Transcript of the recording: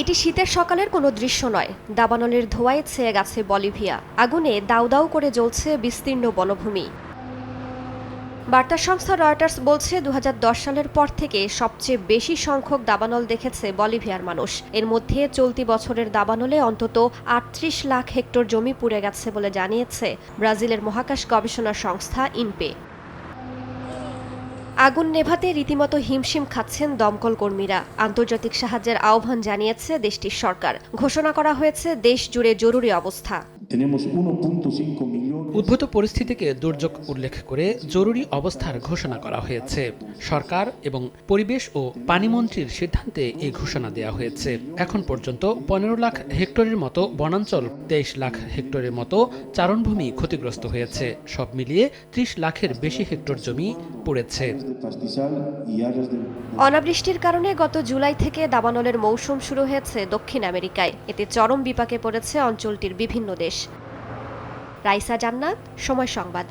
এটি শীতের সকালের কোনো দৃশ্য নয়। দাবানলের ধোঁয়ায় ছেয়ে গেছে বলিভিয়া। আগুনে দাউ দাউ করে জ্বলছে বিস্তীর্ণ বনভূমি। বার্তা সংস্থা রয়টার্স বলছে ২০১০ সালের পর থেকে সবচেয়ে বেশি সংখ্যক দাবানল দেখেছে বলিভিয়ার মানুষ। এর মধ্যে চলতি বছরের দাবানলে অন্তত ৩৮ লাখ হেক্টর জমি পুড়ে গেছে বলে জানিয়েছে ব্রাজিলের মহাকাশ গবেষণা সংস্থা ইনপে। আগুন নেভাতে রীতিমতো হিমশিম খাচ্ছেন দমকল কর্মীরা। আন্তর্জাতিক সাহায্যের আহ্বান জানিয়েছে দেশটির সরকার। ঘোষণা করা হয়েছে দেশ জুড়ে জরুরি অবস্থা। উদ্ভূত পরিস্থিতিকে দুর্যোগ উল্লেখ করে জরুরি অবস্থার ঘোষণা করা হয়েছে। সরকার এবং পরিবেশ ও পানিমন্ত্রীর সিদ্ধান্তে এই ঘোষণা দেওয়া হয়েছে। এখন পর্যন্ত ১৫ লাখ হেক্টরের মতো বনাঞ্চল, ২৩ লাখ হেক্টরের মতো চারণভূমি ক্ষতিগ্রস্ত হয়েছে। সব মিলিয়ে ৩০ লাখের বেশি হেক্টর জমি পড়েছে। অনাবৃষ্টির কারণে গত জুলাই থেকে দাবানলের মৌসুম শুরু হয়েছে দক্ষিণ আমেরিকায়। এতে চরম বিপাকে পড়েছে অঞ্চলটির বিভিন্ন দেশ। রাইসা জান্নাত, সময় সংবাদ।